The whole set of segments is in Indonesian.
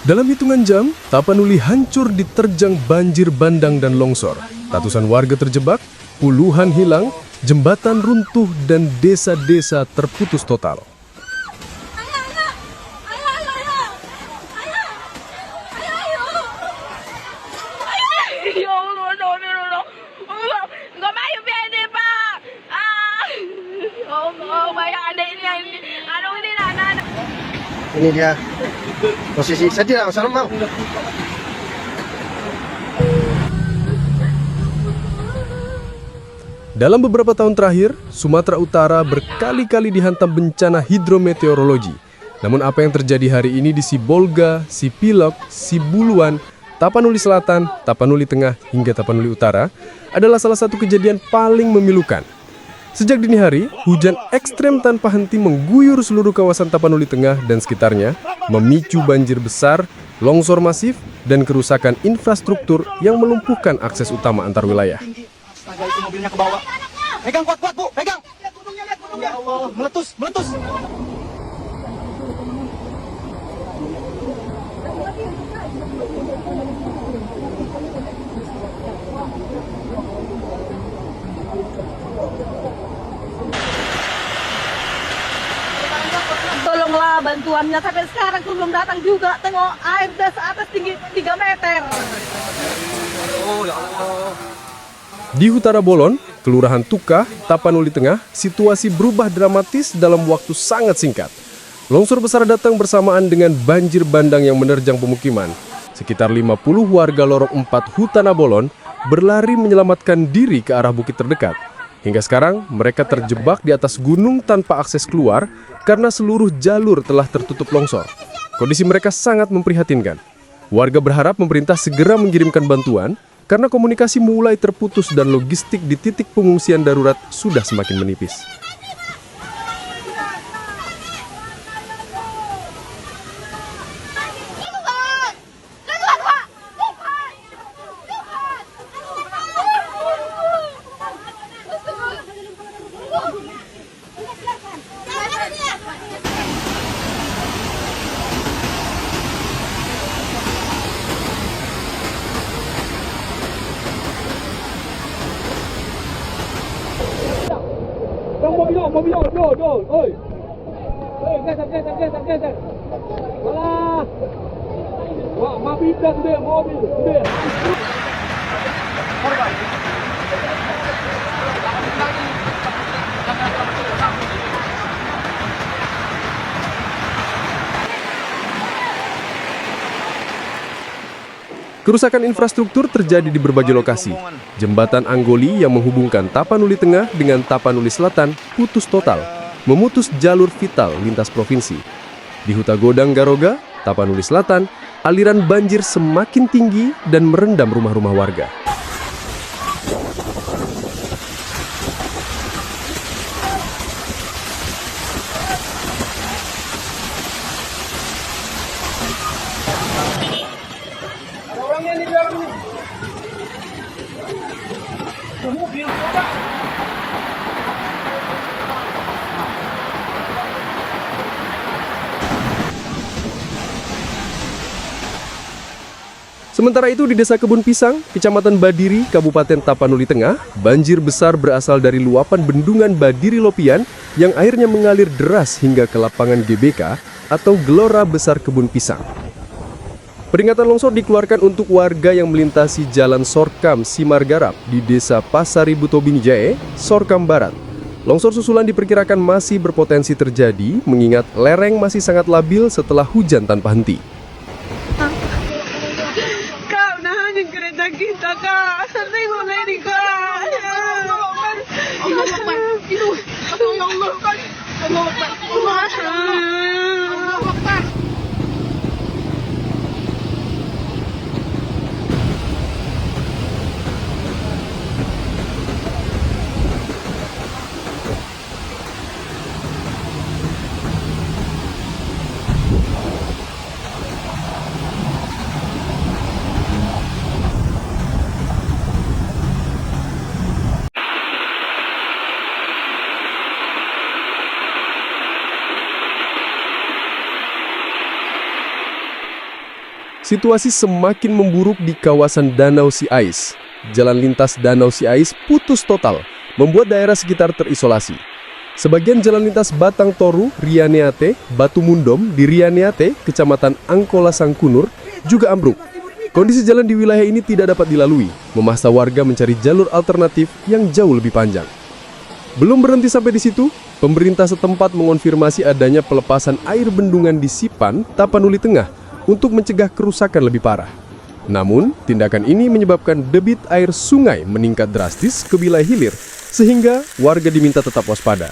Dalam hitungan jam, Tapanuli hancur diterjang banjir bandang dan longsor. Ratusan warga terjebak, puluhan hilang, jembatan runtuh dan desa-desa terputus total. Ini dia posisi saya tidak masalah mau. Dalam beberapa tahun terakhir, Sumatera Utara berkali-kali dihantam bencana hidrometeorologi. Namun apa yang terjadi hari ini di Sibolga, Sipilok, Sibuluan, Tapanuli Selatan, Tapanuli Tengah, hingga Tapanuli Utara adalah salah satu kejadian paling memilukan. Sejak dini hari, hujan ekstrem tanpa henti mengguyur seluruh kawasan Tapanuli Tengah dan sekitarnya, memicu banjir besar, longsor masif, dan kerusakan infrastruktur yang melumpuhkan akses utama antar wilayah. Astaga, itu mobilnya ke bawah. Pegang kuat-kuat, Bu, pegang. Ya Allah, meletus, meletus. Tolonglah bantuannya, sampai sekarang tuh belum datang juga. Tengok air udah seatas tinggi 3 meter. Oh ya Allah. Di Utara Bolon, Kelurahan Tukah, Tapanuli Tengah, situasi berubah dramatis dalam waktu sangat singkat. Longsor besar datang bersamaan dengan banjir bandang yang menerjang pemukiman. Sekitar 50 warga lorong 4 Hutana Bolon berlari menyelamatkan diri ke arah bukit terdekat. Hingga sekarang, mereka terjebak di atas gunung tanpa akses keluar karena seluruh jalur telah tertutup longsor. Kondisi mereka sangat memprihatinkan. Warga berharap pemerintah segera mengirimkan bantuan karena komunikasi mulai terputus dan logistik di titik pengungsian darurat sudah semakin menipis. Mobil, oi. Geser. Alah. Wah, mabida sudah mobil, sudah. Kerusakan infrastruktur terjadi di berbagai lokasi. Jembatan Anggoli yang menghubungkan Tapanuli Tengah dengan Tapanuli Selatan putus total, memutus jalur vital lintas provinsi. Di Huta Godang Garoga, Tapanuli Selatan, aliran banjir semakin tinggi dan merendam rumah-rumah warga. Sementara itu di Desa Kebun Pisang, Kecamatan Badiri, Kabupaten Tapanuli Tengah, banjir besar berasal dari luapan bendungan Badiri Lopian yang airnya mengalir deras hingga ke lapangan GBK atau Gelora Besar Kebun Pisang. Peringatan longsor dikeluarkan untuk warga yang melintasi Jalan Sorkam Simargarap di Desa Pasaribu Tobing Jae, Sorkam Barat. Longsor susulan diperkirakan masih berpotensi terjadi mengingat lereng masih sangat labil setelah hujan tanpa henti. Kereta kita, Kak. Tengok ini, Kak. Situasi semakin memburuk di kawasan Danau Siais. Jalan lintas Danau Siais putus total, membuat daerah sekitar terisolasi. Sebagian jalan lintas Batang Toru, Rianeate, Batu Mundom di Rianeate, Kecamatan Angkola Sangkunur, juga ambruk. Kondisi jalan di wilayah ini tidak dapat dilalui, memaksa warga mencari jalur alternatif yang jauh lebih panjang. Belum berhenti sampai di situ, pemerintah setempat mengonfirmasi adanya pelepasan air bendungan di Sipan, Tapanuli Tengah, untuk mencegah kerusakan lebih parah. Namun, tindakan ini menyebabkan debit air sungai meningkat drastis ke wilayah hilir, sehingga warga diminta tetap waspada.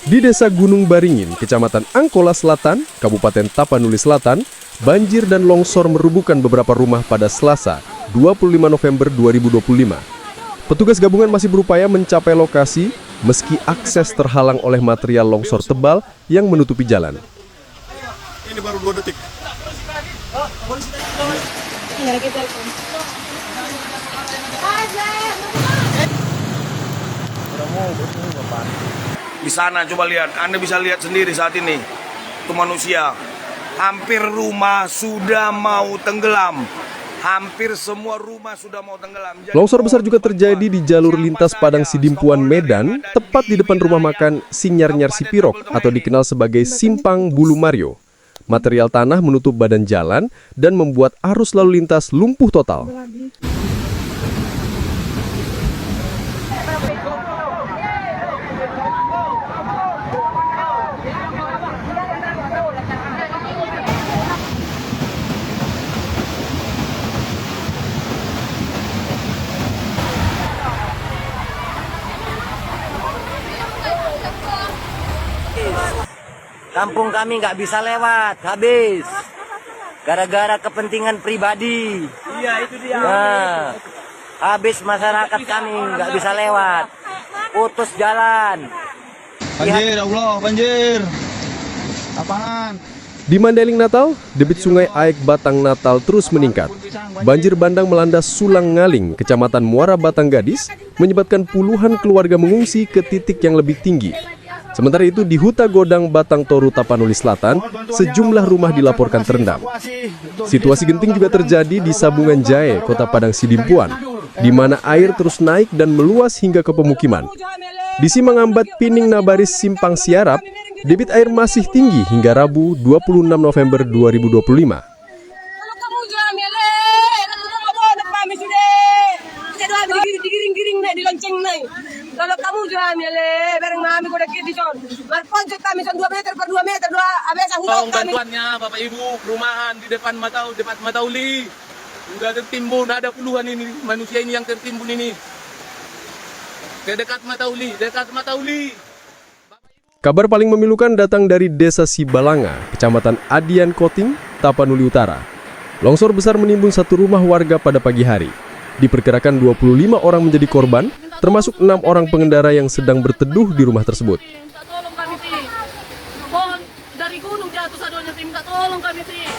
Di Desa Gunung Baringin, Kecamatan Angkola Selatan, Kabupaten Tapanuli Selatan, banjir dan longsor merubuhkan beberapa rumah pada Selasa, 25 November 2025. Petugas gabungan masih berupaya mencapai lokasi meski akses terhalang oleh material longsor tebal yang menutupi jalan. Ini baru 2 detik. Di sana coba lihat, Anda bisa lihat sendiri saat ini. Itu manusia. Hampir rumah sudah mau tenggelam. Hampir semua rumah sudah mau tenggelam. Longsor besar juga terjadi di jalur lintas Padang Sidimpuan Medan, tepat di depan rumah makan Sinyar-Nyar Sipirok atau dikenal sebagai Simpang Bulu Mario. Material tanah menutup badan jalan dan membuat arus lalu lintas lumpuh total. Kampung kami nggak bisa lewat, habis. Gara-gara kepentingan pribadi. Iya, itu dia. Nah, habis masyarakat kami nggak bisa lewat. Putus jalan. Banjir, Allah, banjir. Apaan? Di Mandailing Natal, debit sungai Aek Batang Natal terus meningkat. Banjir bandang melanda Sulang Ngaling, Kecamatan Muara Batang Gadis, menyebabkan puluhan keluarga mengungsi ke titik yang lebih tinggi. Sementara itu di Huta Godang Batang Toru Tapanuli Selatan, sejumlah rumah dilaporkan terendam. Situasi genting juga terjadi di Sabungan Jae, Kota Padang Sidimpuan, di mana air terus naik dan meluas hingga ke pemukiman. Di Simangambat Pining Nabaris Simpang Siarap, debit air masih tinggi hingga Rabu 26 November 2025. Kalau kamu jual mele, bareng mami kuda kiri son. Marponjok kami son 2 meter per 2 meter, 2 abis ang Tolong bantuannya Bapak Ibu, perumahan di depan Matauli. Sudah tertimbun, ada puluhan ini manusia ini yang tertimbun ini. Ke dekat Matauli. Kabar paling memilukan datang dari Desa Sibalanga, Kecamatan Adian Koting, Tapanuli Utara. Longsor besar menimbun satu rumah warga pada pagi hari. Diperkirakan 25 orang menjadi korban, termasuk 6 orang pengendara yang sedang berteduh di rumah tersebut. Minta tolong kami sih. Pohon dari gunung jatuh sadonya sih, minta tolong kami sih.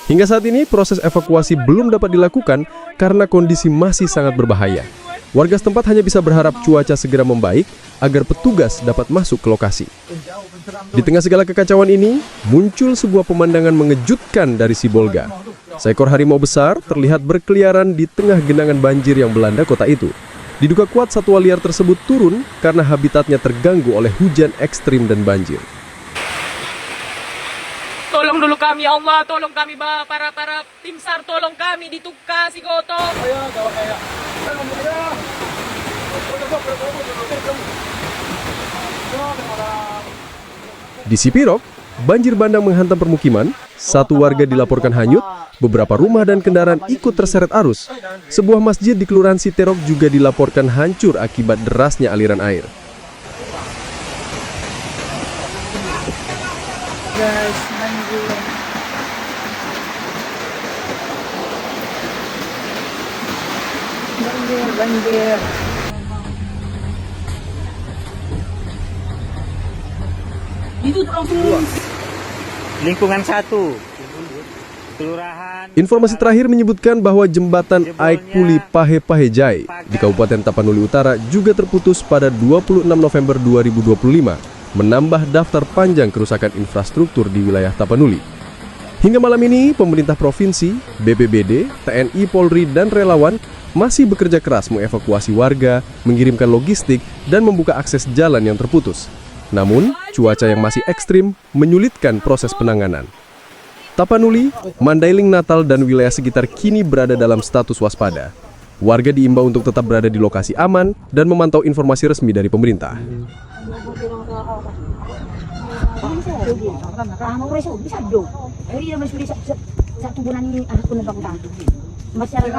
Hingga saat ini proses evakuasi belum dapat dilakukan karena kondisi masih sangat berbahaya. Warga setempat hanya bisa berharap cuaca segera membaik agar petugas dapat masuk ke lokasi. Di tengah segala kekacauan ini, muncul sebuah pemandangan mengejutkan dari Sibolga. Seekor harimau besar terlihat berkeliaran di tengah genangan banjir yang melanda kota itu. Diduga kuat satwa liar tersebut turun karena habitatnya terganggu oleh hujan ekstrim dan banjir. Tolong dulu kami, ya Allah, tolong kami, para tim SAR, tolong kami di Tuka, Sigoto. Di Sipirok, banjir bandang menghantam permukiman, satu warga dilaporkan hanyut, beberapa rumah dan kendaraan ikut terseret arus. Sebuah masjid di Kelurahan Siterok juga dilaporkan hancur akibat derasnya aliran air. Guys, banjir. Banjir. Itu langsung Lingkungan 1. Kelurahan. Informasi terakhir menyebutkan bahwa jembatan Aikpuli Pahepahejai di Kabupaten Tapanuli Utara juga terputus pada 26 November 2025, menambah daftar panjang kerusakan infrastruktur di wilayah Tapanuli. Hingga malam ini, pemerintah provinsi, BPBD, TNI, Polri, dan relawan masih bekerja keras mengevakuasi warga, mengirimkan logistik, dan membuka akses jalan yang terputus. Namun, cuaca yang masih ekstrim menyulitkan proses penanganan. Tapanuli, Mandailing Natal, dan wilayah sekitar kini berada dalam status waspada. Warga diimbau untuk tetap berada di lokasi aman dan memantau informasi resmi dari pemerintah. masih ada